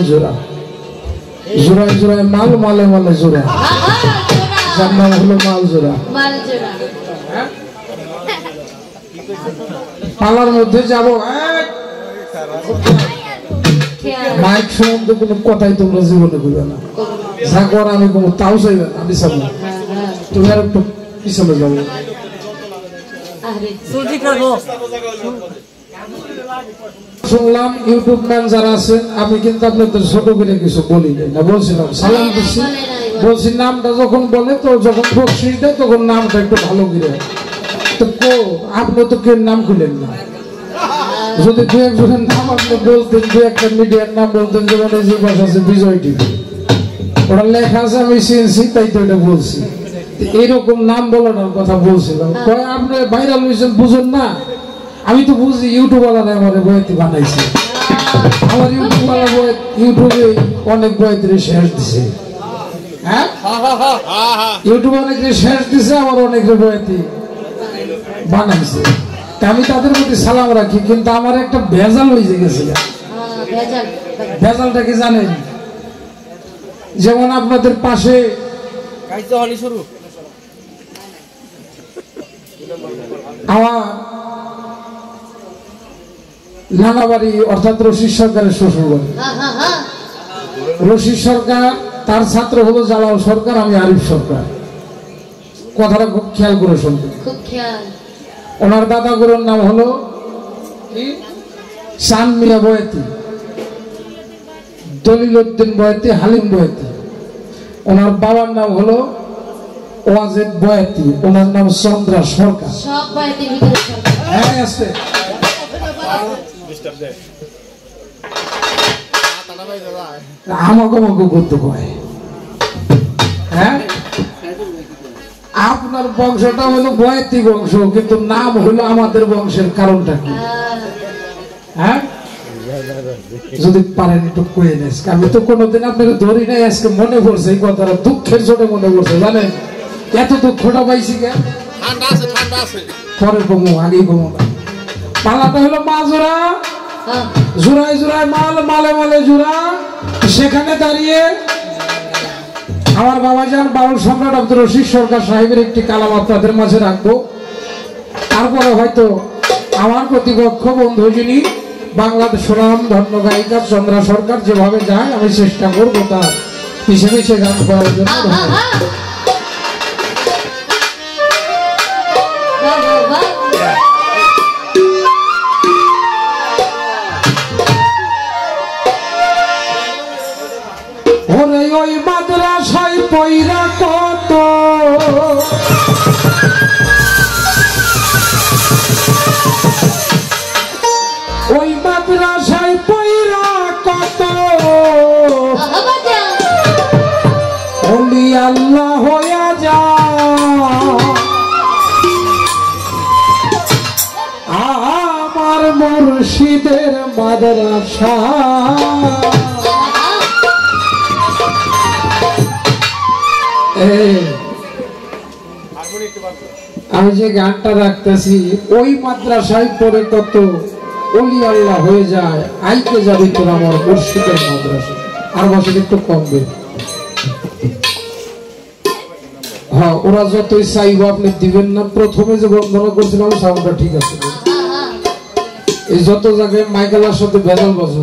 জোড়া জোড়ায় জোড়ায় মাল মালে মালে জোড়া যার নাম হলো মাল জোড়া পালার মধ্যে যাবো মাইক সম্বন্ধে কোনো কথাই তোমরা জীবনে করবে না যা কর আমি কোনো তাও চাইবে না আমি চাবো তুমি আর একটু পিছনে যাবো শুনলাম ইউটিউব ম্যান যারা আছেন আমি কিন্তু আপনাদের ছোট করে কিছু বলি না বলছিলাম সালাম দিচ্ছি বলছি নামটা যখন বলে তো যখন বকশিস দেয় তখন নামটা একটু ভালো করে তো আপনি তো কেউ নাম খুলেন না যদি দু একজনের নাম আপনি বলতেন দু একটা মিডিয়ার নাম বলতেন যেমন যে ভাষা আছে বিজয় টিভি ওটা লেখা আছে আমি চিনছি তাই তো এটা বলছি এইরকম নাম বলানোর কথা বলছিলাম আপনি ভাইরাল হয়েছেন বুঝেন না আমি তো বুঝি ইউটিউবওয়ালারা আমার বইতে বানাইছে আমার ইউটিউবে অনেক বইতে শেষ দিছে হ্যাঁ ইউটিউবে অনেক শেষ দিছে আমার অনেক বইতে বানাইছে আমি তাদের প্রতি সালাম রাখি কিন্তু আমার একটা ভেজাল হয়ে গেছে ভেজালটা কি জানেন যেমন আপনাদের পাশে আমার নানা বাড়ি অর্থাৎ রশিদ সরকারের শ্বশুর বাড়ি রশিদ সরকার তার ছাত্র হলো জালাল সরকার আমি আরিফ সরকার কথাটা খুব খেয়াল করে শুনতেন ওনার দাদা গুরুর নাম হলো শান মিয়া বয়াতি দলিল উদ্দিন বয়াতি হালিম বয়াতি ওনার বাবার নাম হলো ওয়াজেদ বয়াতি ওনার নাম চন্দ্রা সরকার সব বয়াতির ভিতরে হ্যাঁ আছে আমাকে করতে কয় হ্যাঁ আপনার বংশটা হলো বয়াতি বংশ কিন্তু নাম হলো আমাদের বংশের কারণটা কি হ্যাঁ যদি পারেন একটু কয়ে নেস আমি তো কোনোদিন আপনাকে ধরি নাই আজকে মনে পড়ছে এই কথাটা দুঃখের জন্য মনে পড়ছে জানেন এত দুঃখটা পাইছি কেন পরে কমু আগেই কমু না পালাটা হলো মা জোড়া জোড়ায় জোড়ায় মাল মালে মালে জোড়া সেখানে দাঁড়িয়ে আমার বাবাজান বাউল সম্রাট আব্দুর রশিদ সরকার সাহেবের একটি কালাম আপনাদের মাঝে রাখবো তারপরে হয়তো আমার প্রতিপক্ষ বন্ধু যিনি বাংলাদেশ সুনাম ধন্য গায়িকা চন্দ্রা সরকার যেভাবে যায় আমি চেষ্টা করবো তার পিছিয়ে পিছিয়ে গান করার জন্য ওই মাদ্রাসায় পয়রা কত ওই মাদ্রাসায় পয়রা কত ওলি আল্লাহ হইয়া যা আমার মুর্শিদের মাদ্রাসা আমি যে গানটা রাখতেছি ওই মাদ্রাসায় পড়ে কত ওলি আল্লাহ হয়ে যায় আইতে যাবি তোর আমার মুর্শিদের মাদ্রাসা আর বছর একটু কমবে হ্যাঁ ওরা যতই চাইব আপনি দিবেন না প্রথমে যে বন্দনা করছিলাম সাউন্ডটা ঠিক আছে এই যত জায়গায় মাইকেলার সাথে ভেজাল বাজো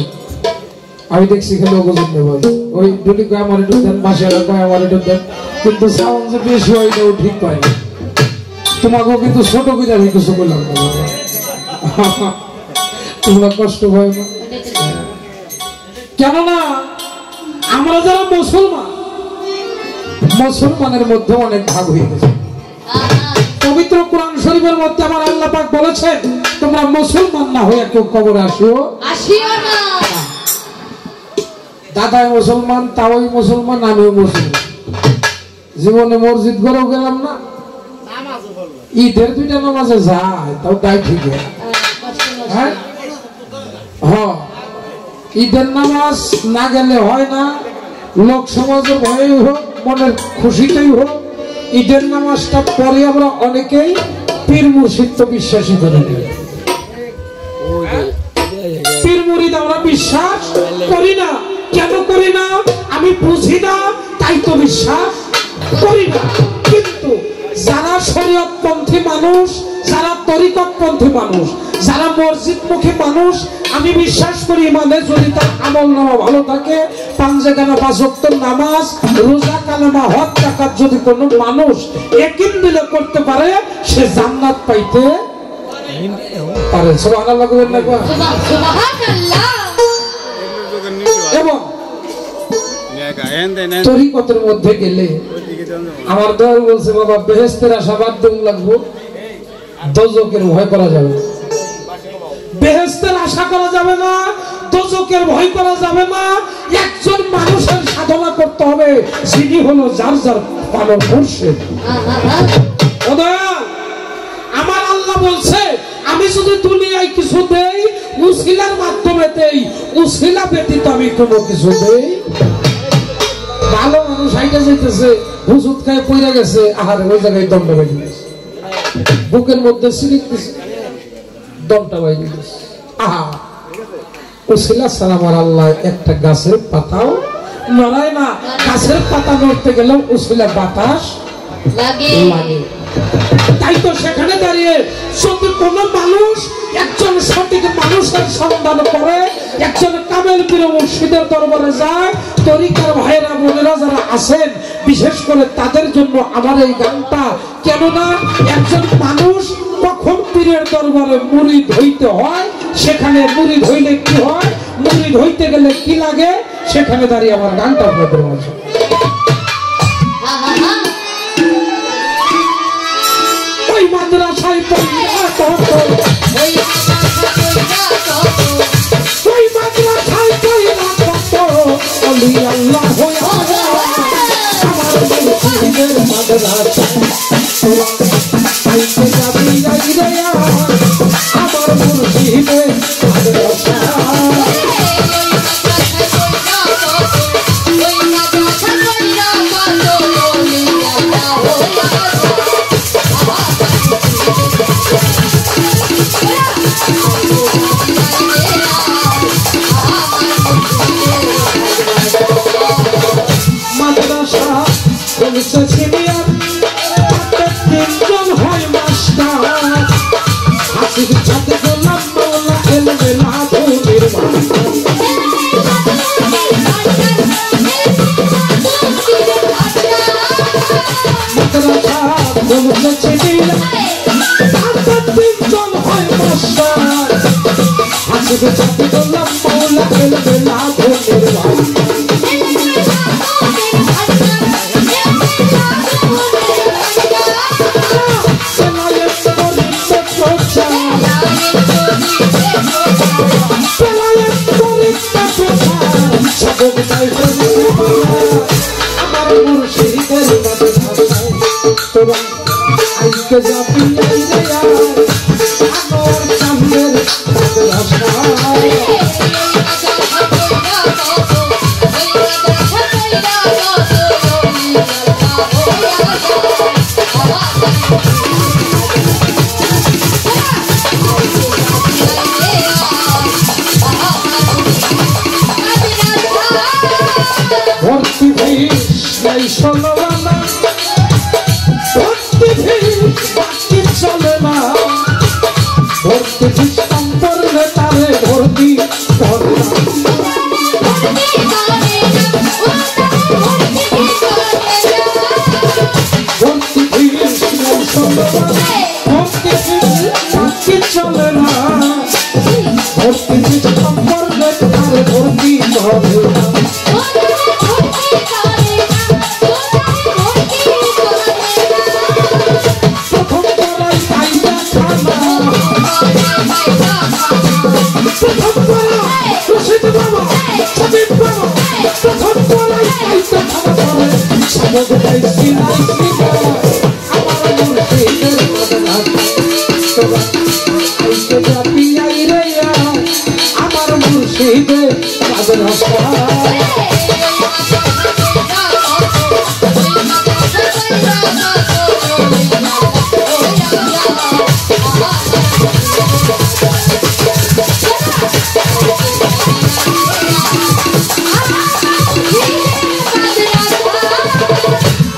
আমি দেখছি খেলে অবজন নেবাজ ওই দুটি কয় আমার একটু দেন মাসে কয় আমার একটু দেন কিন্তু সাউন্ড যে বেশি হয় না ঠিক পাই না তোমাকেও কিন্তু ছোট করে আমি কিছু বললাম না তোমরা কষ্ট হয় না কেননা আমরা যারা মুসলমানের মধ্যে অনেক ভাগ হয়ে গেছে পবিত্র কোরআন শরীফের মধ্যে আমার আল্লাহ পাক বলেছেন তোমরা মুসলমান না হয়ে কেউ কবরে আসিও না দাদাই মুসলমান তাওই মুসলমান আমিও মুসলমান জীবনে মসজিদ করেও গেলাম না ঈদের দুইটা নামাজে যায় তাও তাই ঠিক হ্যাঁ ঈদের নামাজ না গেলে হয় না লোক সমাজের ভয়ে হোক মনের খুশিতেই হোক ঈদের নামাজটা পরে আমরা অনেকেই পীর মুর্শিদ তো বিশ্বাসী করে নিই পীর মুরিদ আমরা বিশ্বাস করি না কেন বুঝি না তাই তো বিশ্বাস করি না। কিন্তু যারা শরীয়তপন্থী মানুষ, যারা তরিকতপন্থী মানুষ, যারা মসজিদমুখী মানুষ, আমি বিশ্বাস করি মানে যদি তার আমল নামা ভালো থাকে, পাঞ্জেগানা 5 ওয়াক্ত নামাজ, রোজা, কালেমা, হজ, যাকাত যদি কোনো মানুষ একই দিলে করতে পারে, সে জান্নাত পাইতে পারে। সুবহানাল্লাহ কইবেন না? সুবহানাল্লাহ। এবং তরিকতের মধ্যে গেলে আমার দল বলছে বাবা বেহেশতের আশাবাদ দম লাগবো, দোজকের ভয় করা যাবে না। বেহেশতের আশা করা যাবে না, দোজকের ভয় করা যাবে না। একজন মানুষের সাধনা করতে হবে যিনি হলো যার যার পালন মুর্শিদ। আমার আল্লাহ বলছে আমি যদি দুনিয়ায় কিছু দেই উসিলার মাধ্যমে দেই, উসিলা ব্যতীত আমি কোনো কিছু দেই। ভালো মানুষ হাইটা যাইতেছে, হুজুত খায় পইরা গেছে, আহারে ওই জায়গায় দমটা বাইরে গেছে, বুকের মধ্যে সিরিক দিছে, দমটা বাইরে গেছে। আহা, উসিলা ছাড়া আমার আল্লাহ একটা গাছের পাতাও নড়ায় না। গাছের পাতা নড়তে গেলেও উসিলা বাতাস লাগে। তাই তো সেখানে দাঁড়িয়ে যদি কোনো মানুষ একজন সঠিক মানুষের সন্ধান করে, একজন কামেল পীর মুর্শিদের দরবারে যায়, তরিকার ভাইয়েরা বোনেরা যারা আছেন বিশেষ করে তাদের জন্য আমার এই গানটা। কেননা একজন মানুষ কখন পীরের দরবারে মুরিদ হইতে হয়, সেখানে মুরিদ হইলে কি হয়, মুরিদ হইতে গেলে কি লাগে, সেখানে দাঁড়িয়ে আমার গানটা আপনাদের মাঝে। ওই মাদ্রাসায় পড়িয়া কত, ওই মাদ্রাসায় পড়িয়া কত, ওলি আল্লাহ হইয়া আমার মুর্শিদের মাদ্রাসায় আইতে যাবি আইরে আমার মুর্শিদের মাদ্রাসায়।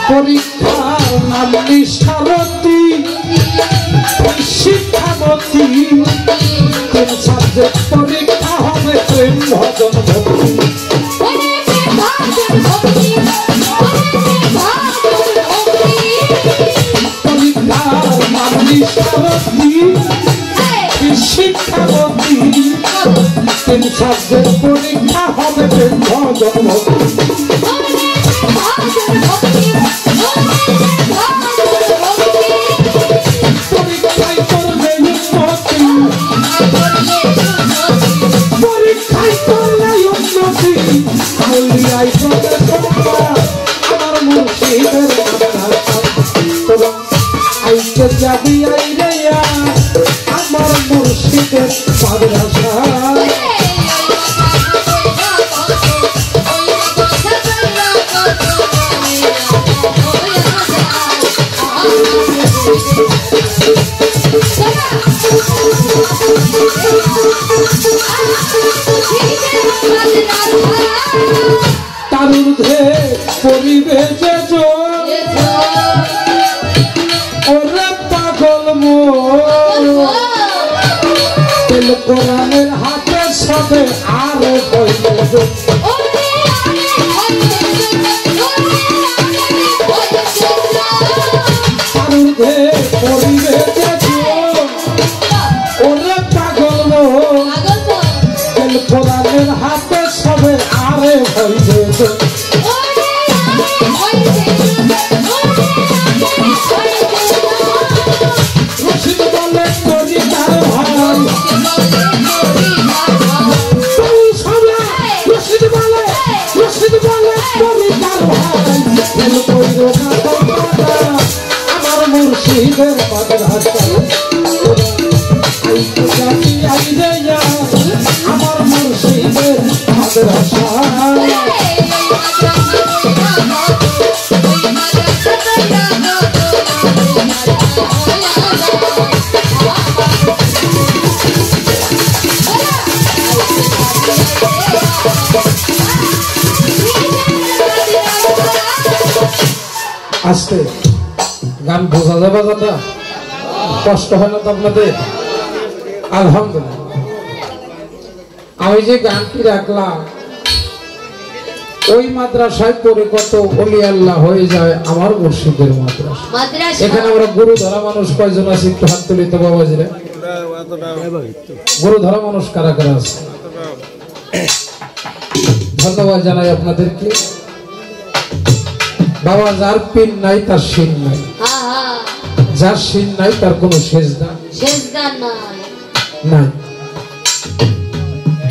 পরীক্ষার নাম নিষ্ঠারতী শিক্ষাবতী তিন সাবজেক্ট পরীক্ষা হবে প্রেম ভজন ভক্তি পরীক্ষার নাম নিষ্ঠারতী শিক্ষাবতী তিন সাবজেক্ট পরীক্ষা হবে প্রেম ভজন ভক্তি পরীক্ষায় করবে উন্নতি পরীক্ষায় করলে উন্নতি আউলিয়ায় করবে আমার মুর্শিদের তোরা আইতে যাবি আইয়া আমার মুর্শিদের মাদ্রাসা তার ঊর্ধ্বে পরিবে যে ওরে পাগল তেল কোরআনের হাতে সবে আরো তার ঊর্ধ্বে পরিবে যে ওরে পাগল তেল কোরআনের হাতে সবে আরে হইবে রশিদ বলে করি তার ভাই রশিদ বলে করি তার ভাই আমার মুর্শিদের মাদ্রাসা আমার মুর্শিদের মাদ্রাসা আস্তে গান বোঝা যাবে দাদা কষ্ট হয় না তো আপনাদের আলহামদুলিল্লাহ আমি যে গানটি রাখলাম ওই মাদ্রাসায় পড়ে কত ওলি আল্লাহ হয়ে যায় আমার মুর্শিদের মাদ্রাসা এখানে আমরা গুরু ধরা মানুষ কয়জন আছে একটু হাত তুলিত বাবাজিরা গুরু ধরা মানুষ কারা কারা আছে ধন্যবাদ জানাই আপনাদেরকে বাবা যার পিন নাই তার শিন নাই যার শিন নাই তার কোনো সেজদা নাই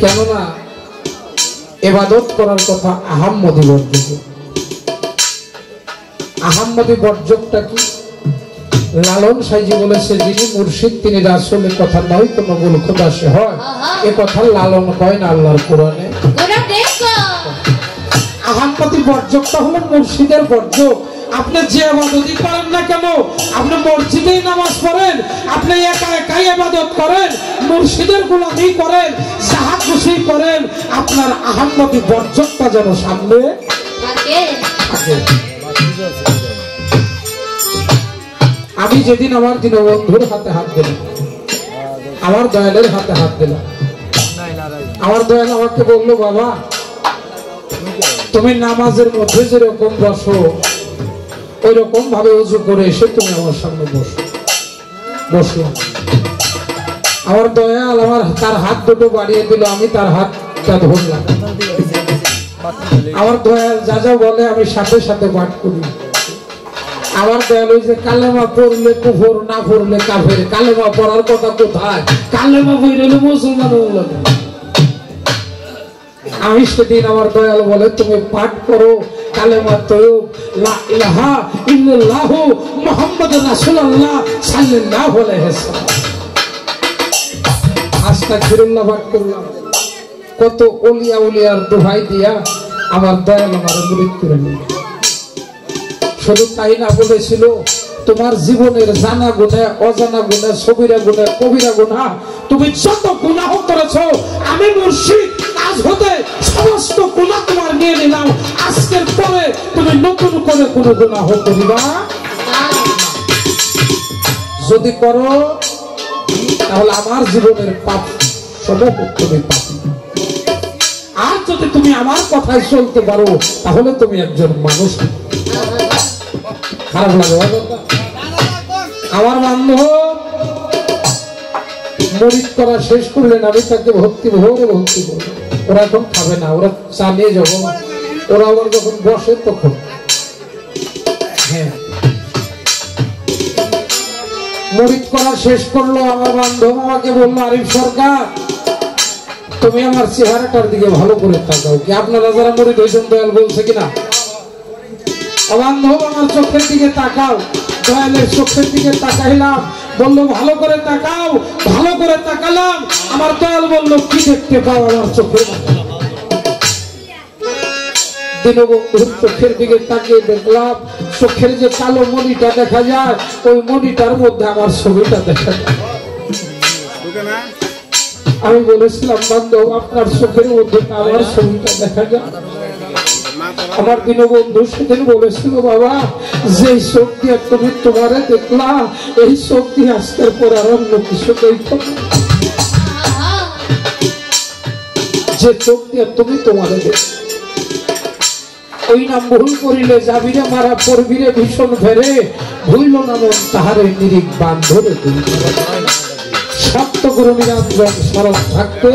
কেননা ইবাদত করার কথা আহাম্মদি বর্জক আহাম্মদি বর্জকটা কি লালন সাইজি বলেছে যিনি মুর্শিদ তিনি রাসূলের কথা নয় কোনো ভুল খোদা সে হয় এ কথা লালন কয় না আল্লাহর কোরআনে আহাম্মদি বর্জকটা হলো মুর্শিদের বর্জক আপনি যে ইবাদতই করেন না কেন আপনি মসজিদেই নামাজ পড়েন আপনি একা একাই ইবাদত করেন মুর্শিদের গোলামি করেন যাহা খুশি করেন আপনার আহাম্মদি বর্জকটা যেন সামনে থাকে আমি যেদিন আমার দীনবন্ধুর হাতে হাত দিলাম আমার দয়ালের হাতে হাত দিলাম আমার দয়াল আমাকে বললো বাবা তুমি নামাজের মধ্যে যেরকম বসো ওই রকম ভাবে উজু করে এসে তুমি আমার সামনে বসলাম আমার দয়াল আমার তার হাত দুটো বাড়িয়ে দিল আমি তার হাতটা ধরলাম আমার দয়াল যা যা বলে আমি সাথে সাথে পাঠ করি আমার দয়াল ওই যে কালেমা পড়লে কুফর না পড়লে কাফের কালেমা পড়ার কথা কোথায় কালেমা পড়লে মুসলমান হলো না আমি সেদিন আমার দয়াল বলে তুমি পাঠ করো কালেমা তয়্যুব লা ইলাহা ইল্লাল্লাহ মুহাম্মাদুর রাসূলুল্লাহ সাল্লাল্লাহু আলাইহি ওয়াসাল্লাম আস্তাগফিরুল্লাহ পাঠ করলাম কত ওলিয়া উলিয়ার দোহাই দিয়া আমার দয়াল আমার মুরিদ করে নিল শুধু তাই না বলেছিল তোমার জীবনের জানা গুনাহ অজানা গুনাহ সগীরা গুনাহ কবিরা গুনাহ তুমি যত গুনাহ করেছো আমি মুর্শিদ আজ হতে সমস্ত গুনাহ তোমার নিয়ে নিলাম আজকের পরে তুমি নতুন করে কোনো গুনাহ করিবা যদি করো তাহলে আমার জীবনের পাপ সমূহ তুমি পাবে। আর যদি তুমি আমার কথায় চলতে পারো তাহলে তুমি একজন মানুষ। খারাপ লাগে আমার বান্ধব মরিদ করা শেষ করলেন, আমি তাকে ভক্তি ভরে ভক্তি করবো। ওরা এখন খাবে না, ওরা চা নিয়ে যাবো। ওরা আবার যখন বসে তখন হ্যাঁ মরিদ করা শেষ করলো। আমার বান্ধব আমাকে বললো, আরিফ সরকার তুমি আমার চেহারাটার দিকে ভালো করে তাকাও। কি আপনারা যারা মরিদ হয়েছেন দয়াল বলছে কিনা? বান্ধব আমার চোখের দিকে তাকাও। দয়ালের চোখের দিকে তাকাইলাম, বললো ভালো করে তাকাও। ভালো করে তাকালাম, আমার দয়াল বললো কি দেখতে পাও আমার চোখের? দীনবন্ধুর চোখের দিকে তাকিয়ে দেখলাম চোখের যে কালো মণিটা দেখা যায়, ওই মণিটার মধ্যে আমার ছবিটা দেখা যায়। আমি বলেছিলাম বান্ধব আপনার চোখের মধ্যে আমার ছবিটা দেখা যায়। আমার দীনবন্ধু সেদিন বলেছিল, বাবা যে চোখ দিয়ে তুমি তোমারে দেখলা, এই চোখ দিয়ে আজকের পর আর অন্য কিছু দেখো। যে চোখ দিয়ে তুমি তোমারে দেখ, ওই নাম ভুল করিলে যাবিরে মারা পড়বিরে ভীষণ ফেরে, ভুইল না মন তাহারে নিরিখ বান ধরে তুমি। সত্য গুরু নিরঞ্জন স্মরণ থাকতে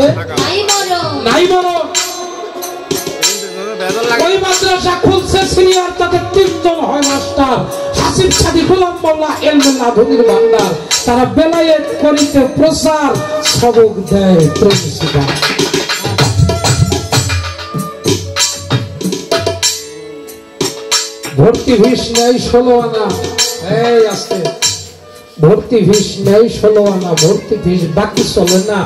নাই মরণ। ওই মাদ্রাসা খুলছে সিনিয়র, তাদের 3 জন হয় মাস্টার, হাসিব সাদি গোলাম মোল্লা এলমেল্লা ধনির ভান্ডার। তারা বেলায়েত করিতে প্রচার, সবক দেয় প্রিন্সিপাল। ভর্তি ফিস নেই 16 আনা। এই আসতে ভর্তি ফিস নেই 16 আনা। ভর্তি ফিস বাকি চলে না,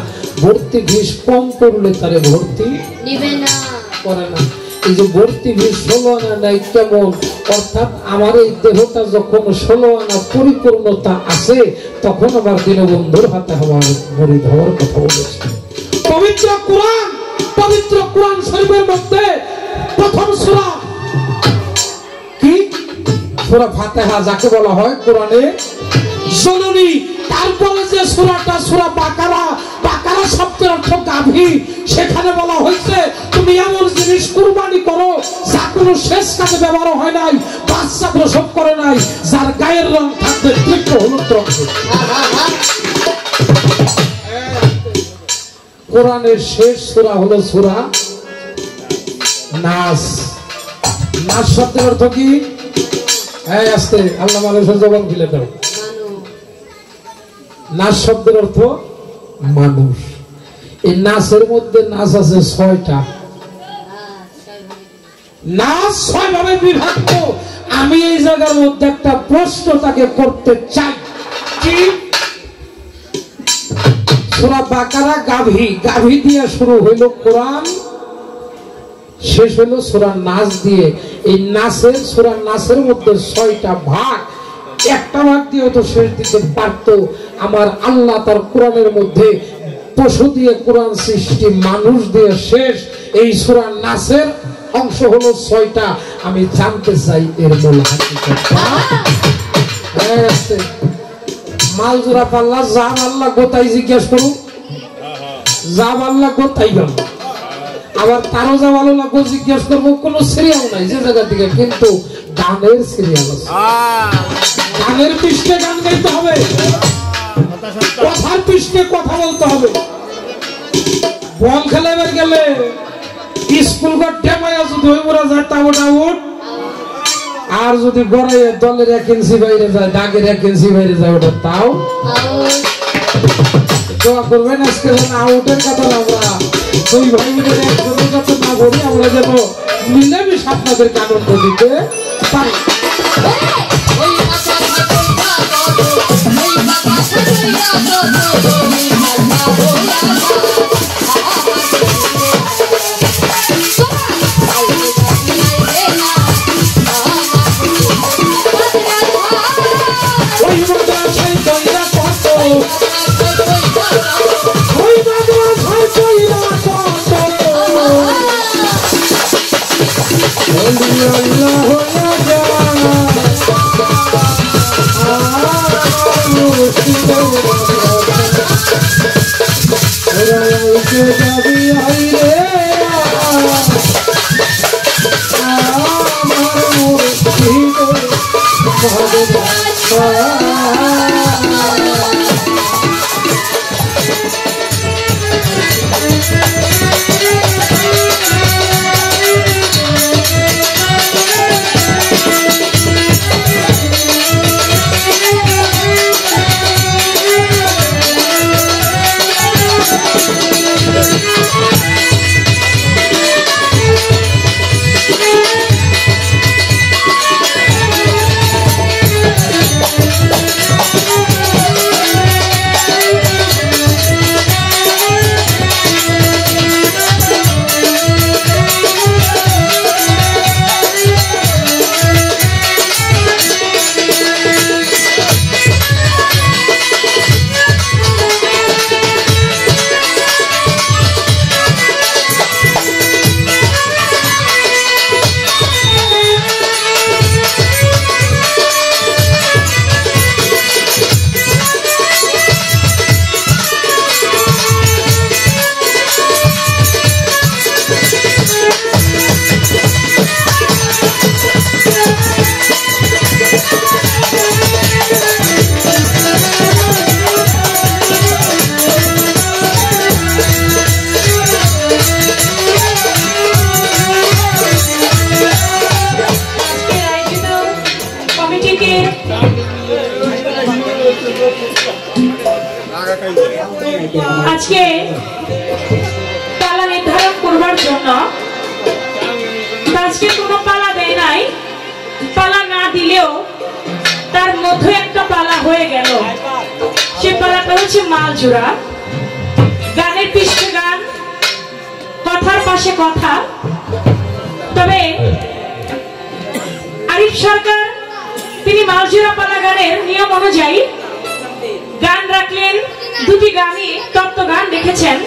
ভর্তি ফিস কম করলে তারে ভর্তি নিবে না করে না। এই যে ভর্তি ফিস 16 আনা নাই কেমন? অর্থাৎ আমার এই দেহটা যখন 16 আনা পরিপূর্ণতা আছে, তখন আমার দীনবন্ধুর হাতে আমার মরিদ হওয়ার কথা বলেছে। পবিত্র কোরআন শরীফের মধ্যে প্রথম সূরা কি? সূরা ফাতিহা, যাকে বলা হয় কোরআনের জননী। তারপরে যে সূরাটা সূরা বাকারা, বাকারা শব্দের অর্থ গাভী। সেখানে বলা হয়েছে তুমি এমন জিনিস কুরবানি করো যা কোনো শেষ কাজে ব্যবহার হয় নাই, বাচ্চা প্রসব করে নাই, যার গায়ের রং থাকবে তীব্র হলুদ রঙ। কোরআনের শেষ সূরা হলো সূরা নাস। নাস শব্দের অর্থ কি? হ্যাঁ আসতে আল্লাহ মানুষের জবান খুলে দাও। নাস শব্দের অর্থ মানুষ। এই নাসের মধ্যে নাস আছে 6টা। নাস 6 ভাবে বিভক্ত। আমি এই জায়গার মধ্যে একটা প্রশ্ন তাকে করতে চাই। কি? সূরা বাকারা গাভী, গাভী দিয়ে শুরু হইল কোরআন, শেষ হলো সূরা নাস দিয়ে। এই নাসের সূরা নাসের মধ্যে 6টা ভাগ। একটা ভাগ দিয়ে তো শেষ দিতে পারতো। আমার আল্লাহ তার কোরআনের মধ্যে পশু দিয়ে কোরআন সৃষ্টি, মানুষ দিয়ে শেষ। এই সূরা নাসের অংশ হলো 6টা। আমি জানতে চাই এর মূল হাকিকত। মাল জোড়া পাল্লা যা আল্লাহ গোতাই জিজ্ঞেস করুন, যা আল্লাহ গোতাই গেল। আবার তারও যা ভালো লাগবে জিজ্ঞেস করবো, কোনো সিরিয়াল নাই যে জায়গা থেকে, কিন্তু গানের সিরিয়াল আছে। গানের পৃষ্ঠে গান গাইতে হবে, কথার পৃষ্ঠে কথা বলতে হবে। বল খেলাবার গেলে স্কুল গড়ে মায়া যদি ওই মোড়া যায় তাবট আউট। আর যদি গড়ে দলের 1 ইঞ্চি বাইরে যায়, দাগের 1 ইঞ্চি বাইরে যায়, ওটা তাও দোয়া করবেন। আজকে আউটের কথা আমরা 2 ভাই মিলে একজনের কাছে না করি, আমরা যেন মিলেমিশে আপনাদেরকে আনন্দ দিতে পারি। আজকে পালা নির্ধারণ করবার জন্য আজকে কোনো পালা দেয় নাই, পালা না দিলেও তার মধ্যে একটা পালা হয়ে গেল। সে পালাটা হচ্ছে মালজোড়া, গানের পৃষ্ঠে গান, কথার পাশে কথা। তবে আরিফ সরকার তিনি মালজোড়া পালা গানের নিয়ম অনুযায়ী গান রাখলেন, দুটি গানই তত্ত্ব গান রেখেছেন,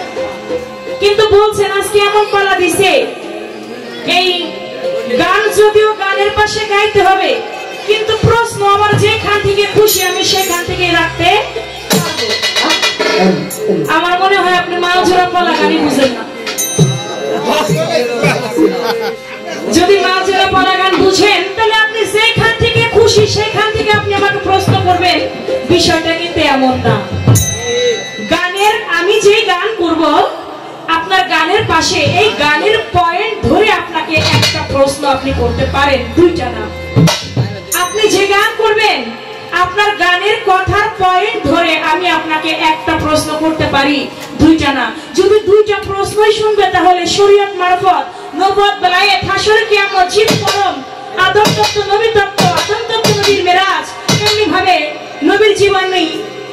কিন্তু বলছেন আজকে এমন পালা দিছে এই গান যদিও গানের পাশে গাইতে হবে, কিন্তু প্রশ্ন আমার যেখান থেকে খুশি আমি সেখান থেকে রাখতে। আমার মনে হয় আপনি মালজোড়া পালা গানই বুঝেন না। যদি মালজোড়া পালা গান বুঝেন তাহলে আপনি যেখান থেকে খুশি সেখান থেকে আপনি আমাকে প্রশ্ন করবেন, বিষয়টা কিন্তু এমন না। গানের আমি যে গান করব আপনার গানের পাশে এই গানের পয়েন্ট ধরে আপনাকে একটা প্রশ্ন আপনি করতে পারেন, দুইটা না। আপনি যে গান করবেন আপনার গানের কথার পয়েন্ট ধরে আমি আপনাকে একটা প্রশ্ন করতে পারি, দুইটা না। যদি দুইটা প্রশ্নই শুনবে তাহলে শরীয়ত মারফত নবুয়ত বেলায়েত হাসর কিয়ামত জিত পরম আদম তত্ত্ব নবী তত্ত্ব আদম তত্ত্ব নবীর মেরাজ, এমনি ভাবে নবীর জীবনী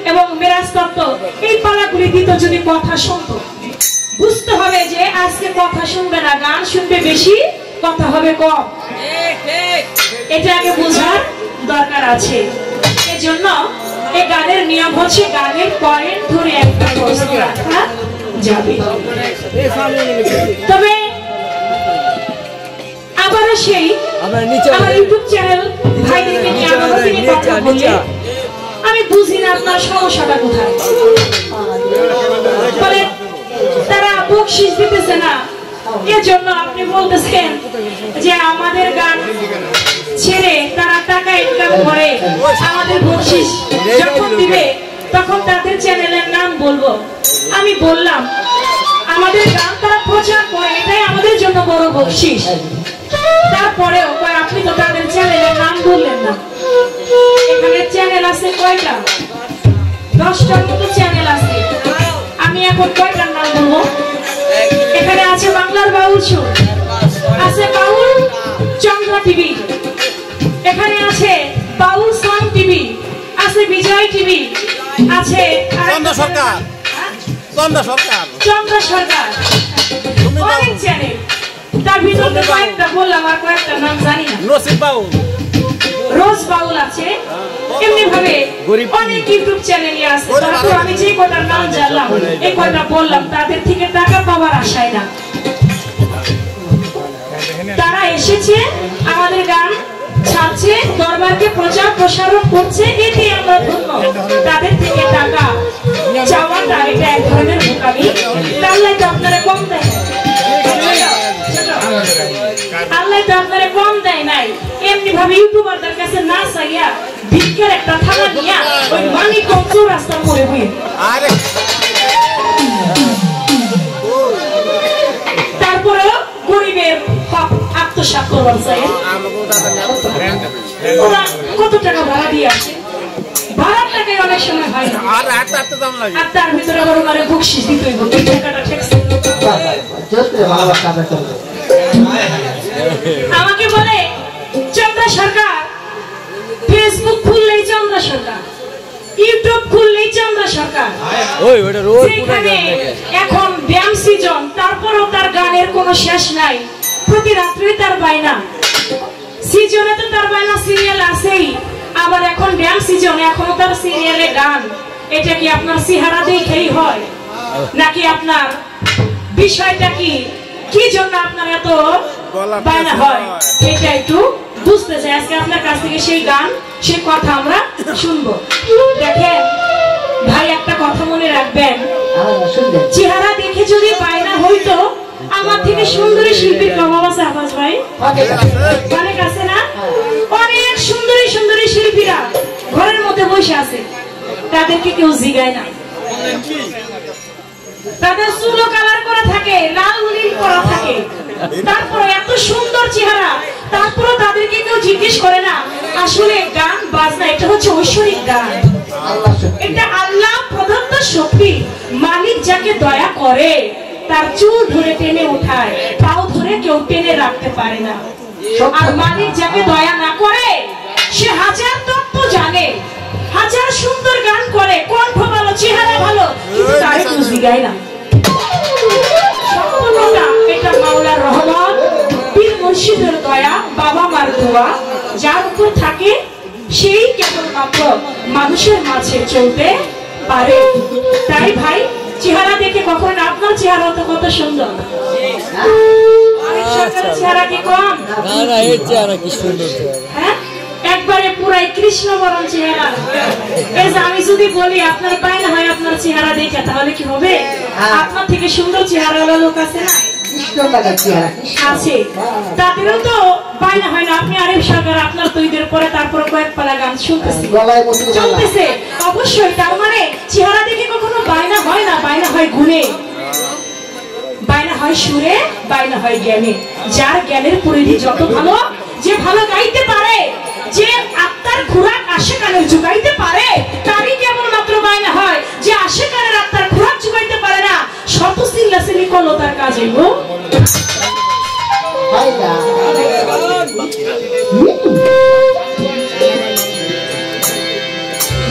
এবং মেরাজ তত্ত্ব, এই পালাগুলি দিত যদি কথা শুনতো। বুঝতে হবে যে আজকে কথা শুনবে না, গান শুনবে বেশি, কথা হবে কম। এটা আগে বোঝার দরকার আছে। এজন্য এই গানের নিয়ম হচ্ছে গানের পয়েন্ট ধরে একটা প্রশ্ন রাখা যাবে। তবে আবারও সেই আমার ইউটিউব চ্যানেল ভাইদেরকে নিয়ে আবারও তিনি কথা বললেন, আমি বুঝি না আপনার সমস্যাটা কোথায়। বলে তারা বকশিশ দিতেছে না, এজন্য আপনি বলতেছেন যে আমাদের গান ছেড়ে তারা টাকা ইনকাম করে, আমাদের বকশিশ যখন দিবে তখন তাদের চ্যানেলের নাম বলবো। আমি বললাম আমাদের গান তারা প্রচার করে, এটাই আমাদের জন্য বড় বকশিশ। তারপরেও আপনি তো তাদের চ্যানেলের নাম বললেন না। এখানে চ্যানেল আছে কয়টা? 10টার মতো চ্যানেল আছে। আমি এখন কয়টার নাম বলবো? এখানে আছে বাংলার বাউল সুর, আছে বাউল চন্দ্র টিভি, এখানে আছে বাউল সং টিভি, আছে বিজয় টিভি, আছে চন্দ্র সরকার, অনেক চ্যানেল। তার ভিতরে কয়েকটা বললাম, আর কয়েকটা নাম জানি না। রোজ বাউল আছে, এমনি ভাবে অনেক ইউটিউব চ্যানেলই আছে। তারপর আমি যে কটার নাম জানলাম এই কটা বললাম, তাদের থেকে টাকা পাওয়ার আশায় না। তারা এসেছে আমাদের গান ছাড়ছে, দরবারকে প্রচার প্রসারণ করছে, এতে আমরা ধন্য। তাদের থেকে টাকা চাওয়াটা এটা এক ধরনের বোকামি। আল্লাহ তো আপনারা কম দেয়, আল্লাহ তো আপনারা কম দেয় নাই। এমনি ভাবে ইউটিউবারদের কাছে না চাইয়া ভিক্ষার একটা থালা নিয়া ওই মানিকগঞ্জ রাস্তার মোড়ে হয়ে তারপরে গরিবের হক আত্মসাৎ করবার চাই। ওরা কত টাকা ভাড়া দিয়ে আসে, ভাড়ার টাকায় অনেক সময় হয় না, আর তার ভিতরে আবার ওনারে বকশিশ দিতে হইব। এই টাকাটা ঠেকছে। আমাকে বলে চন্দ্রা সরকার, ফেসবুক খুললেই চন্দ্রা সরকার, ইউটিউব খুললেই চন্দ্রা সরকার। সেখানে এখন ব্যায়াম সিজন, তারপরও তার গানের কোনো শেষ নাই। প্রতি রাত্রে তার বায়না, সিজনে তো তার বায়না, সিরিয়াল আছেই, আবার এখন ব্যায়াম সিজন, এখনো তার সিরিয়ালে গান। এটা কি আপনার চেহারা দেখেই হয় নাকি আপনার বিষয়টা কি, কি জন্য আপনার এত বায়না হয়, এটা একটু বুঝতে চাই। আজকে আপনার কাছ থেকে সেই গান, সেই কথা আমরা শুনবো। দেখেন ভাই, একটা কথা মনে রাখবেন, চেহারা দেখে যদি বায়না হইতো, আমার থেকে সুন্দরী শিল্পীর অভাব আছে আবাস ভাই? অনেক আছে না? অনেক সুন্দরী সুন্দরী শিল্পীরা ঘরের মধ্যে বসে আছে, তাদেরকে কেউ জিগায় না। তাদের চুলো কালার করা থাকে, লাল নীল করা থাকে, তারপরে এত সুন্দর চেহারা, তারপরে তাদেরকে কেউ জিজ্ঞেস করে না। আসলে গান বাজনা এটা হচ্ছে ঐশ্বরিক গান, এটা আল্লাহ প্রদত্ত শক্তি। মালিক যাকে দয়া করে তার চুল ধরে টেনে উঠায়, পাও ধরে কেউ টেনে রাখতে পারে না। আর মালিক যাকে দয়া না করে, সে হাজার তত্ত্ব জানে, হাজার সুন্দর গান করে, কণ্ঠ ভালো, চেহারা ভালো, কিন্তু তারে কেউ জিগায় না। সম্পূর্ণটা এটা মাওলার রহমত, পীর মুর্শিদের দয়া, বাবা মার দোয়া, যার উপর থাকে সেই কেবলমাত্র মানুষের মাঝে চলতে পারে। তাই ভাই, চেহারা দেখে কখনো আপনার চেহারা তো কত সুন্দর, চেহারা কি কম? হ্যাঁ, একবারে পুরাই কৃষ্ণ বরণ চেহারা। আমি যদি বলি আপনার বায়না হয় আপনার চেহারা দেখে, তাহলে কি হবে? আপনার থেকে সুন্দর চেহারা লোক আছে না, আছে, তাদেরও তো বায়না হয় না। আপনি আরিফ সরকার, আপনার তো ঈদের পরে তারপরে কয়েক পালা গান শুনতেছে, চলতেছে, অবশ্যই। তার মানে চেহারা দেখে কখনো বায়না হয় না, বায়না হয় গুণে, বায়না হয় সুরে, বায়না হয় জ্ঞানে। যার জ্ঞানের পরিধি যত ভালো, যে ভালো গাইতে পারে, যে আত্মার খোরাক আশেকানের জোগাইতে পারে, তারই কেবলমাত্র বায়না হয়। যে আশেকানের আত্মার খোরাক জোগাইতে পারে না, শত চিল্লাচিল্লি করলো তার কাজ হইব।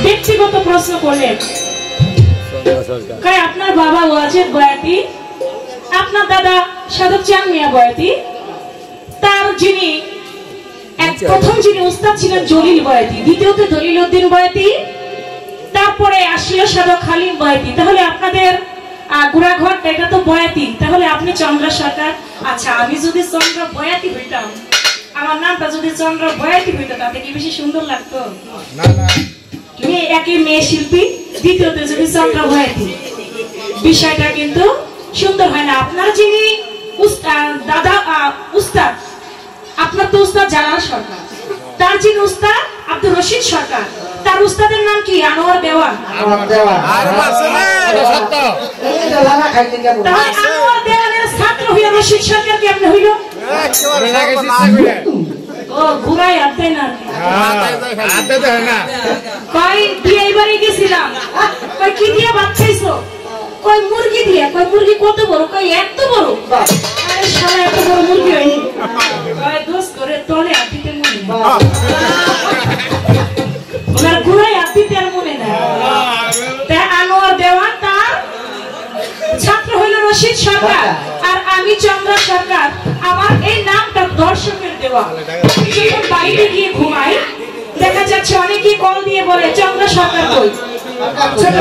ব্যক্তিগত প্রশ্ন করলেন, আপনার বাবা ওয়াজেদ বয়াতি, আপনার দাদা সাধক চাঁদ মিয়া বয়াতি, তার যিনি প্রথম যিনি উস্তাদ ছিলেন জলিল বয়াতি, দ্বিতীয়তে দলিল উদ্দিন বয়াতি, তারপরে আসলো সাধক হালিম বয়াতি। তাহলে আপনাদের গুড়াঘট এটা তো বয়াতি, তাহলে আপনি চন্দ্র সরকার। আচ্ছা, আমি যদি চন্দ্র বয়াতি হইতাম, আমার নামটা যদি চন্দ্র বয়াতি হইতো, তাতে কি বেশি সুন্দর লাগতো? একই মেয়ে শিল্পী, দ্বিতীয়তে যদি চন্দ্র বয়াতি, বিষয়টা কিন্তু সুন্দর হয় না। আপনার যিনি দাদা উস্তাদ, আপনার তো উস্তাদ জালাল সরকার, তার যিনি উস্তাদ আব্দুর রশিদ সরকার, তার উস্তাদের নাম কি? আনোয়ার দেওয়ান। আনোয়ার দেওয়ানের ছাত্র হইয়া রশিদ সরকার কি আপনি হইল? ও ঘুরাই হাতে না, কই দিয়ে এবারে গেছিলাম, কই কি দিয়ে ভাত খাইছো? কই মুরগি দিয়ে। কই মুরগি কত বড়? কই এত বড়। আরে শালা এত বড় মুরগি হয়নি। কই দোষ করে তলে হাত দিতে মনে না, ওনার ঘুরাই হাত দিতে আর মনে না। তাই আনোয়ার দেওয়ান, তার ছাত্র হইল রশিদ সরকার, আর আমি চন্দ্র সরকার। আমার এই নামটা দর্শকের দেওয়া। যখন বাইরে গিয়ে ঘুমাই, দেখা যাচ্ছে অনেকেই কল দিয়ে বলে চন্দ্র সরকার কই। ছোট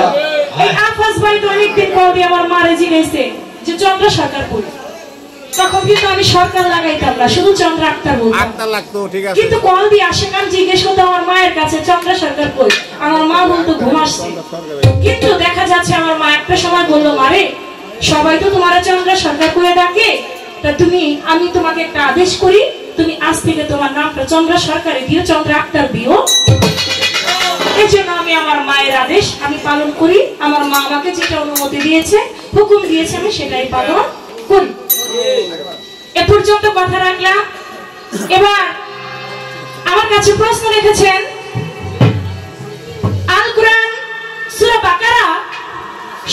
এই আফাজ ভাই তো অনেকদিন কল দিয়ে আমার মারে জিজ্ঞেসে যে চন্দ্র সরকার কই। তখন কিন্তু আমি সরকার লাগাইতাম না, শুধু চন্দ্র আক্তার বলতাম। আক্তার লাগতো, ঠিক আছে। কিন্তু কল দিয়ে আসে কান জিজ্ঞেস করতে আমার মায়ের কাছে চন্দ্র সরকার কই, আমার মা বলতো ঘুম আসছে। কিন্তু দেখা যাচ্ছে আমার মা একটা সময় বললো, মারে সবাই তো তোমার চন্দ্র সরকার কইয়া ডাকে, তা তুমি, আমি তোমাকে একটা আদেশ করি, তুমি আজ থেকে তোমার নামটা চন্দ্র সরকারে দিও, চন্দ্র আক্তার দিও। এই জন্য আমি আমার মায়ের আদেশ আমি পালন করি। আমার মা আমাকে যেটা অনুমতি দিয়েছে, হুকুম দিয়েছে, আমি সেটাই পালন করি। এ পর্যন্ত কথা রাখলাম। এবার আমার কাছে প্রশ্ন রেখেছেন, আল কোরআন সূরা বাকারা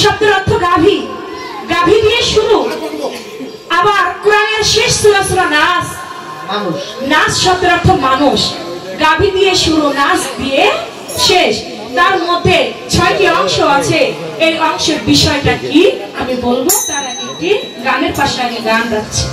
শব্দের অর্থ গাভী, গাভী দিয়ে শুরু। আবার কোরআনের শেষ সূরা সূরা নাস, মানুষ, নাস শব্দের অর্থ মানুষ, গাভী দিয়ে শুরু, নাস দিয়ে শেষ। তার মধ্যে 6টি অংশ আছে। এই অংশের বিষয়টা কি আমি বলবো, তার আগে একটি গানের পাশে আমি গান রাখছি।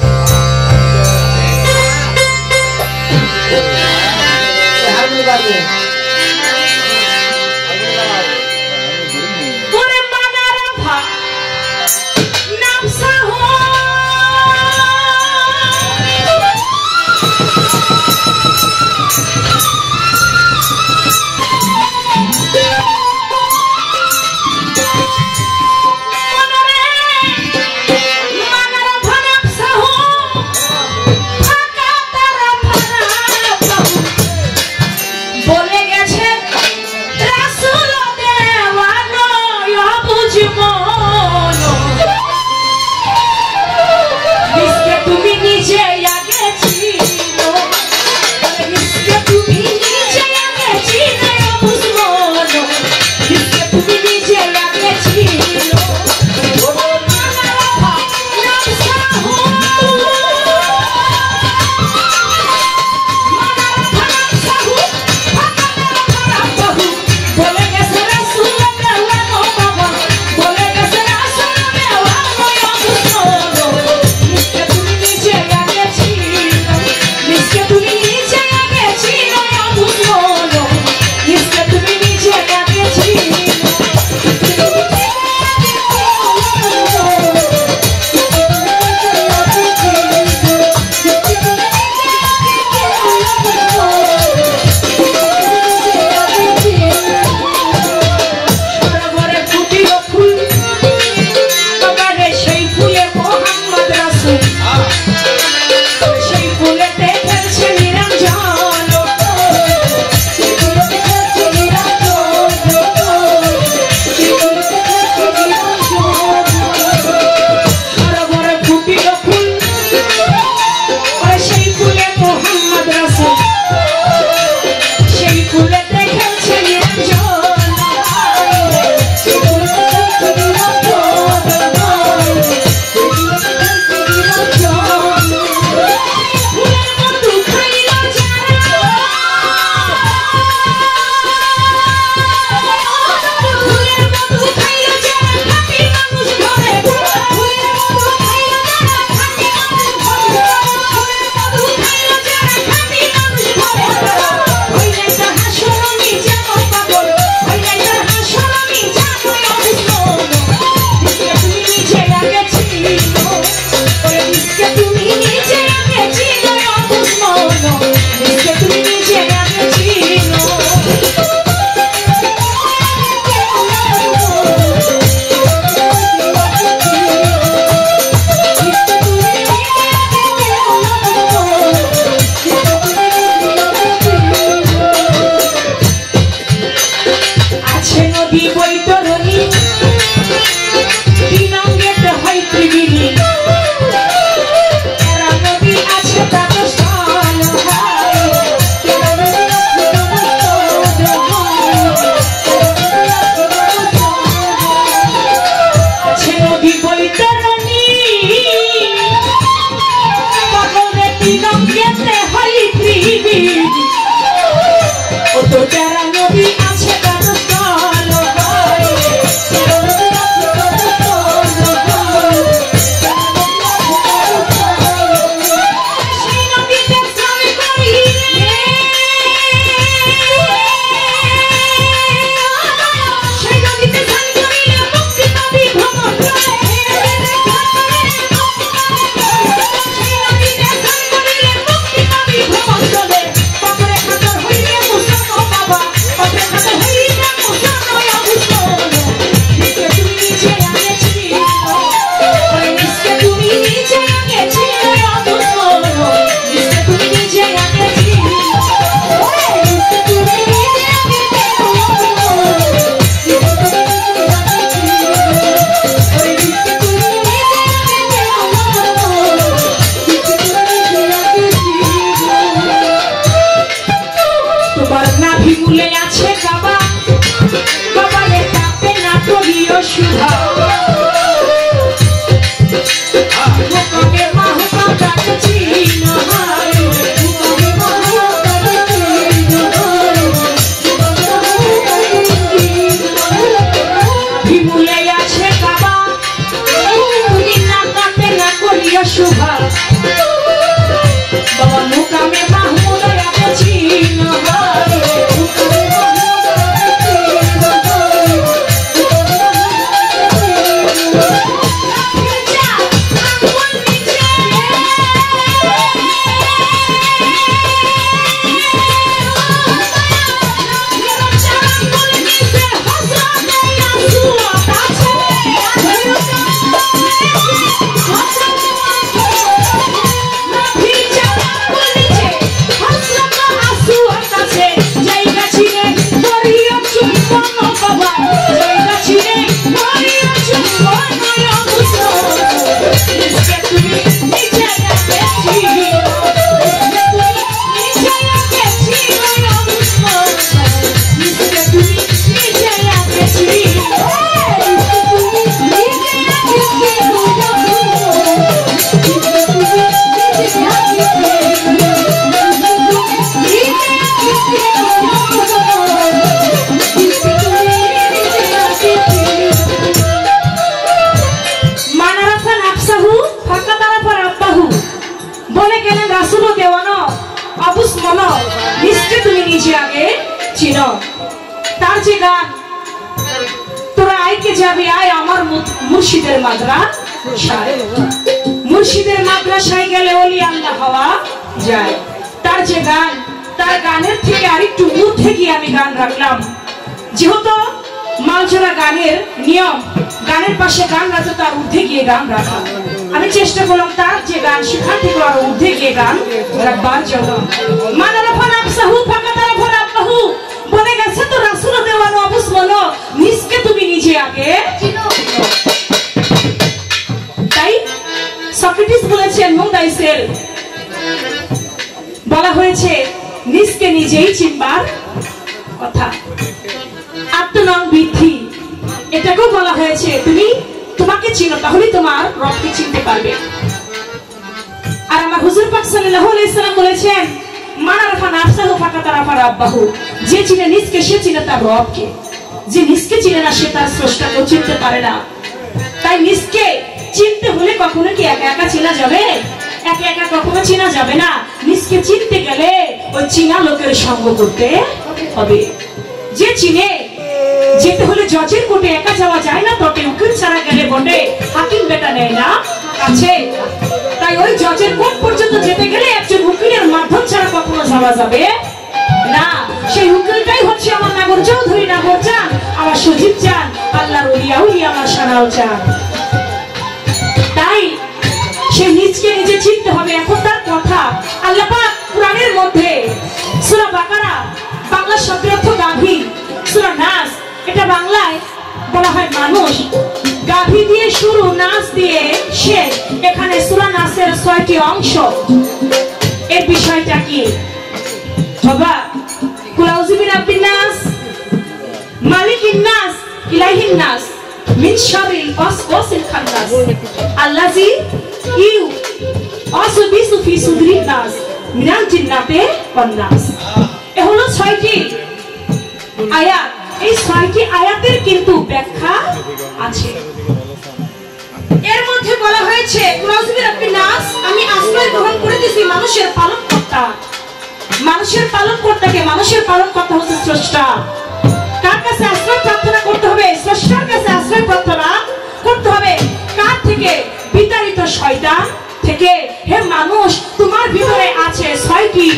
অবুস মন নিশ্চে তুমি নিজে আগে চিনো। তার যে গান তোরা আইকে যাবি আয় আমার মুর্শিদের মাদ্রাসায়, মুর্শিদের মাদ্রাসায় গেলে ওলি আল্লাহ হওয়া যায়। তার যে গান, তার গানের থেকে আরেকটু ঊর্ধ্বে গিয়ে আমি গান রাখলাম। যেহেতু মালজোড়া গানের নিয়ম, গানের পাশে গান রাখতে তার ঊর্ধ্বে গিয়ে গান রাখা, আমি চেষ্টা করলাম তার যে গান সেখান থেকে আরো ঊর্ধ্বে গিয়ে গান রাখবার জন্য। মানারাফান আফসাহু ফাকাতারাফান আব্বাহু বলে গেছে তো রাসূল দেওয়ানো অবুস বলো নিজকে তুমি নিজে আগে চিনো। তাই সক্রেটিস বলেছেন নো দাইসেল, বলা হয়েছে নিজকে নিজেই চিনবার কথা। আত্মনাম বৃদ্ধি এটাকেও বলা হয়েছে তুমি তোমাকে চিনো, তাহলে তোমার রবকে চিনতে পারবে। আর আমার হুজুর পাক সাল্লাল্লাহু আলাইহি সাল্লাম বলেছেন মানারাফা নাফসাহু ফাকাতারাফা রাব্বাহু, যে চিনে নিজকে সে চিনে তার রবকে, যে নিজকে চিনে না সে তার স্রষ্টাকে চিনতে পারে না। তাই নিজকে চিনতে হলে কখনো কি একা একা চেনা যাবে? একা একা কখনো চেনা যাবে না। নিজকে চিনতে গেলে ওই চিনা লোকের সঙ্গ করতে হবে। যে চিনে যেতে হলে জজের কোর্টে একা যাওয়া যায় না, তবে উকিল ছাড়া গেলে বটে হাকিম বেটা নেয় না কাছে। তাই ওই জজের কোর্ট পর্যন্ত যেতে গেলে একজন উকিলের মাধ্যম ছাড়া কখনো যাওয়া যাবে না। সেই উকিলটাই হচ্ছে আমার নাগর চৌধুরী, নাগর চান, আমার সজীব চান, আল্লাহর ওলিয়া উলি আমার সানাও চান। তাই সে নিজকে নিজে চিনতে হবে। এখন তার কথা আল্লাহ পাক কোরআনের মধ্যে সূরা বাকারা, বাংলা শব্দের অর্থ গাভী, সূরা নাস এটা বাংলায় বলা হয় মানুষ। গাভী দিয়ে শুরু, নাস দিয়ে শেষ। এখানে সূরা নাসের ৬টি অংশ। এর বিষয়টা কি বাবা? কুল আউযু বিরাব্বিন নাস, মালিকিন নাস, ইলাহিন নাস, মিন শাররিল ওয়াসওয়াসিল খান্নাস, আল্লাযী ইউওয়াসবিসু ফি সুদুরিন নাস মিনাল জিন্নাতি ওয়ান নাস। এ হলো ৬টি আয়াত। এই ৬টি আয়াতের কিন্তু ব্যাখ্যা আছে। এর মধ্যে বলা হয়েছে কুল আউযু বিরাব্বিন নাস, আমি আশ্রয় গ্রহণ করে দিয়েছি মানুষের পালনকর্তা। মানুষের পালনকর্তাকে, মানুষের পালনকর্তা হচ্ছে স্রষ্টা। কার কাছে আশ্রয় প্রার্থনা করতে হবে? স্রষ্টার কাছে আশ্রয় প্রার্থনা করতে হবে। কার থেকে? বিতাড়িত শয়তান থেকে। হে মানুষ, তোমার ভিতরে আছে ৬টি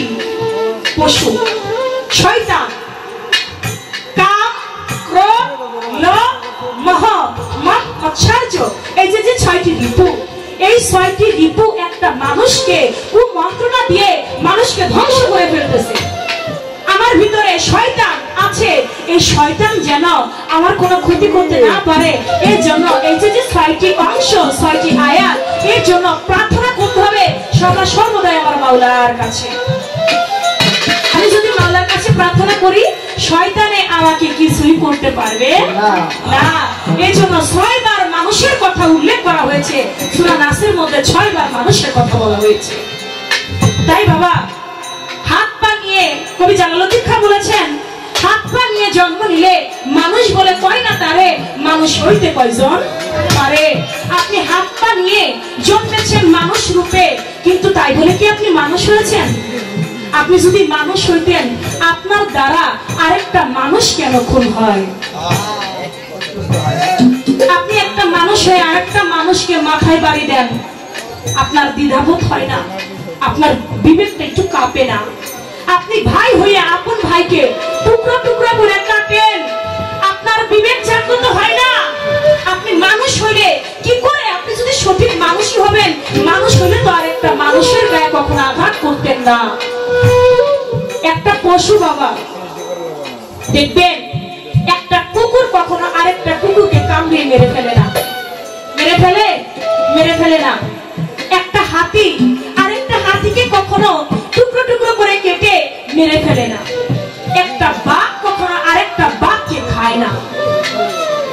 পশু। শয়তান, কাম, ক্রোধ, লোভ, মোহ, মদ, মৎসার্য, এই যে ৬টি রিপু, এই ৬টি রিপু একটা মানুষকে কুমন্ত্রণা দিয়ে মানুষকে ধ্বংস করে ফেলতেছে। আমার ভিতরে শয়তান আছে, এই শয়তান যেন আমার কোনো ক্ষতি করতে না পারে, এর জন্য এই যে ৬টি অংশ, ৬টি আয়াত, এর জন্য প্রার্থনা করতে হবে সদা সর্বদাই আমার মাওলার কাছে। আমি যদি মাওলার কাছে প্রার্থনা করি, শয়তানে আমাকে কিছুই করতে পারবে না। এই জন্য ৬ বার মানুষের কথা উল্লেখ করা হয়েছে সূরা নাসের মধ্যে, ৬ বার মানুষের কথা বলা হয়েছে। তাই বাবা, হাত পা নিয়ে কবি জালালউদ্দিন খাঁ বলেছেন, হাত পা নিয়ে জন্ম নিলে মানুষ বলে কয় না তারে, মানুষ হইতে কয়জন পারে। আপনি হাত পা নিয়ে জন্মেছেন মানুষ রূপে, কিন্তু তাই বলে কি আপনি মানুষ হয়েছেন? আপনি যদি মানুষ হইতেন, আপনার দ্বারা আরেকটা মানুষ কেন খুন হয়? আপনি একটা মানুষ হয়ে আরেকটা মানুষকে মাথায় বাড়ি দেন, আপনার দ্বিধাবোধ হয় না? আপনার বিবেকটা একটু কাঁপে না? আপনি ভাই হয়ে আপন ভাইকে টুকরা টুকরা করে কাটেন, আপনার বিবেক জাগ্রত হয় না? আপনি মানুষ হইলে কি করে, আপনি যদি সঠিক মানুষই হবেন, মানুষ হইলে তো আরেকটা মানুষের গায়ে কখনো আঘাত করতেন না। একটা পশু বাবা দেখবেন, একটা কুকুর কখনো আরেকটা কুকুরকে কামড়িয়ে মেরে ফেলে না। মেরে ফেলে না। একটা হাতি আরেকটা হাতিকে কখনো টুকরো টুকরো করে কেটে মেরে ফেলে না। একটা বাঘ কখনো আরেকটা বাঘকে খায় না।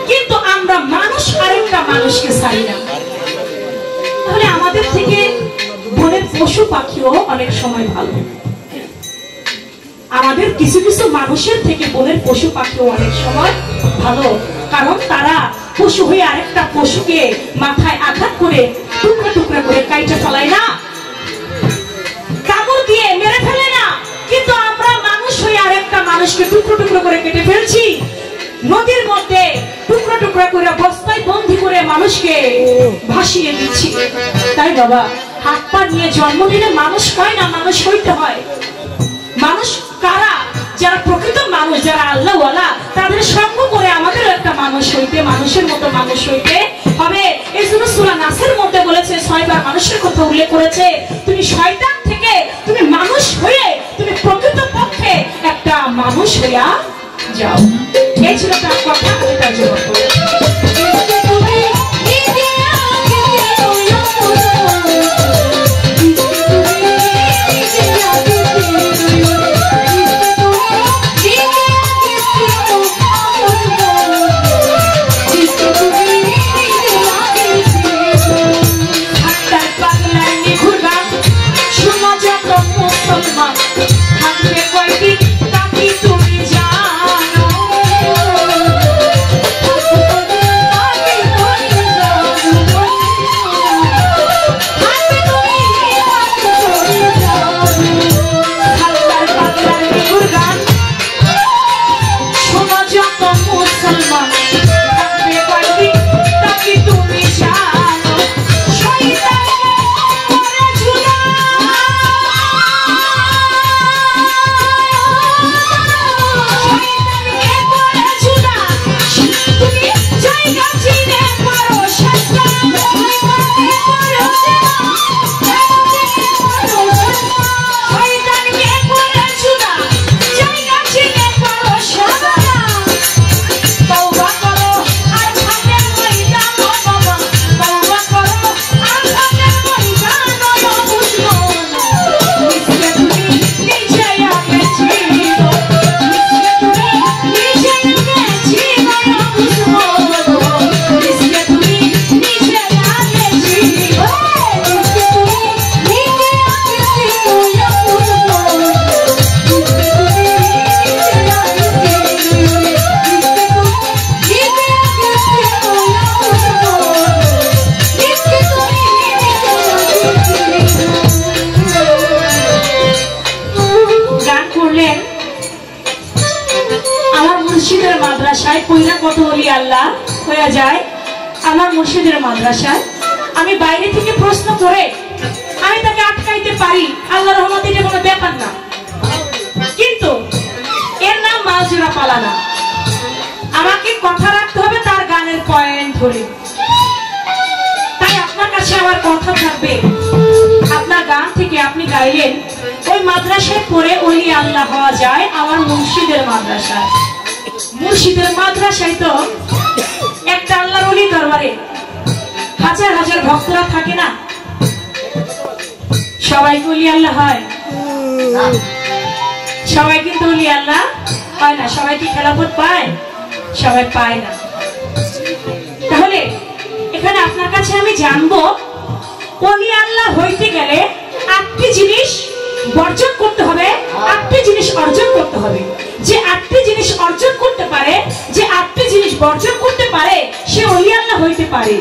কিন্তু আমরা মানুষ আরেকটা মানুষকে ছাড়ি না। তাহলে আমাদের থেকে বনের পশু পাখিও অনেক সময় ভালো। আমাদের কিছু কিছু মানুষের থেকে বনের পশু পাখিও অনেক সময় ভালো, কারণ তারা পশু হয়ে আরেকটা পশুকে মাথায় আঘাত করে টুকরা টুকরা করে কাইটা ফেলায় না, কামড় দিয়ে মেরে ফেলে না। নদীর মধ্যে টুকরা টুকরা করে বস্তায় বন্দি করে মানুষকে ভাসিয়ে দিচ্ছি। তাই বাবা, হাত পা নিয়ে জন্মদিনে মানুষ হয় না, মানুষ হইতে হয়। মানুষ কারা? যারা প্রকৃত মানুষ, যারা আল্লাহওয়ালা, তাদের সঙ্গ করে আমাদেরও একটা মানুষ হইতে, মানুষের মতো মানুষ হইতে হবে। এই জন্য সূরা নাসের মধ্যে বলেছে, 6 বার মানুষের কথা উল্লেখ করেছে, তুমি শয়তান থেকে তুমি মানুষ হয়ে তুমি প্রকৃত পক্ষে একটা মানুষ হইয়া যাও। এই ছিল তার কথা, আমি তার জবাব করি। আমার মুর্শিদের মাদ্রাসায় আমি বাইরে থেকে প্রশ্ন করে আমি তাকে আটকাইতে পারি, আল্লাহর রহমতে এটা কোনো ব্যাপার না। কিন্তু এর নাম মালজোড়া পালা না। আমাকে কথা রাখতে হবে তার গানের পয়েন্ট ধরে। তাই আপনার কাছে আমার কথা থাকবে, আপনার গান থেকে আপনি গাইলেন ওই মাদ্রাসায় পড়ে ওলি আল্লাহ হওয়া যায় আমার মুর্শিদের মাদ্রাসায়। মুর্শিদের মাদ্রাসায় তো একটা আল্লাহর ওলি দরবারে হাজার হাজার ভক্তরা থাকে না, সবাই কি ওলি আল্লাহ হয়? সবাই কিন্তু ওলি আল্লাহ হয় না। সবাই কি খেলাফত পায়? সবাই পায় না। তাহলে এখানে আপনার কাছে আমি জানবো, ওলি আল্লাহ হইতে গেলে 8টি জিনিস বর্জন করতে হবে, 8টি জিনিস অর্জন করতে হবে। যে 8টি জিনিস অর্জন করতে পারে, যে 8টি জিনিস বর্জন করতে পারে, সে ওলি আল্লাহ হইতে পারে।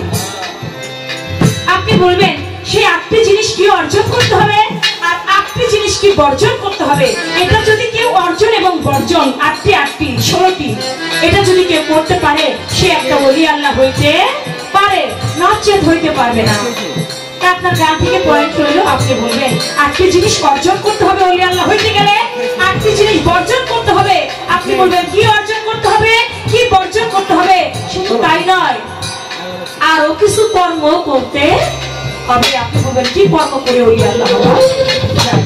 আপনি বলবেন সেই 8টি জিনিস কি অর্জন করতে হবে আর 8টি জিনিস কি বর্জন করতে হবে। এটা যদি কেউ অর্জন এবং বর্জন 8টি 16টি এটা যদি কেউ করতে পারে, সে একটা ওলি আল্লাহ হইতে পারে, নচেত হইতে পারবে না। আপনার গান থেকে পয়েন্ট হইলো, আপনি বলবেন 8টি জিনিস অর্জন করতে হবে ওলি আল্লাহ হইতে গেলে, 8টি জিনিস বর্জন করতে হবে। আপনি বলবেন কি অর্জন করতে হবে, কি বর্জন করতে হবে। শুধু তাই নয়, আরো কিছু কর্ম করতে হবে। আপনি বলবেন কি কর্ম করে ওলি আল্লাহ হওয়া যায়।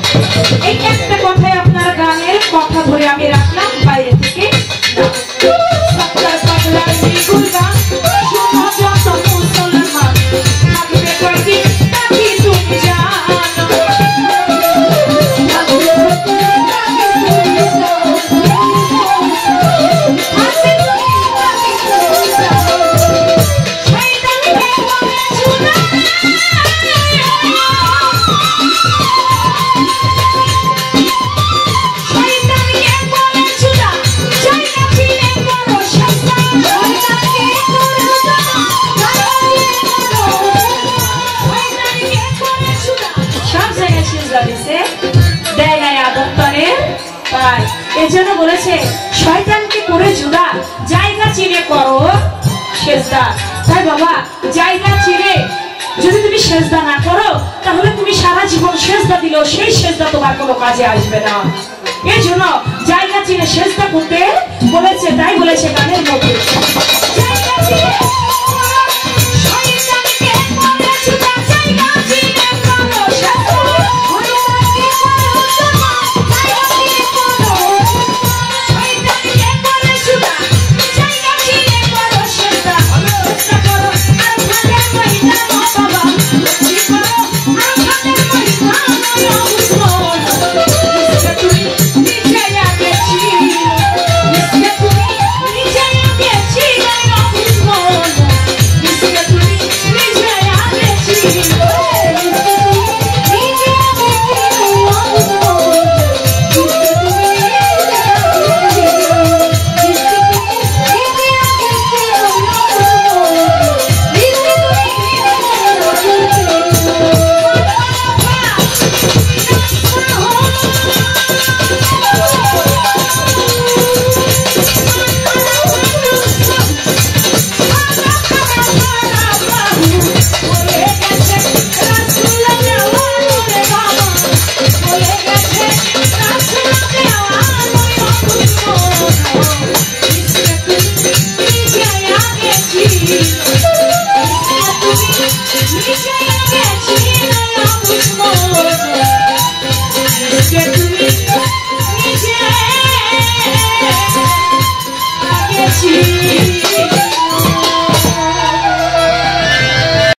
এই একটা কথাই আপনার গানের কথা ধরে আমি রাখলাম বাইরে থেকে। এজন্য বলেছে শয়তানকে করে জুদা জায়গা চিনে করো সেজদা। তাই বাবা জায়গা চিনে যদি তুমি সেজদা না করো তাহলে তুমি সারা জীবন সেজদা দিলেও সেই সেজদা তোমার কোনো কাজে আসবে না। এই জন্য জায়গা চিনে সেজদা করতে বলেছে, তাই বলেছে গানের মধ্যে জায়গা চিনে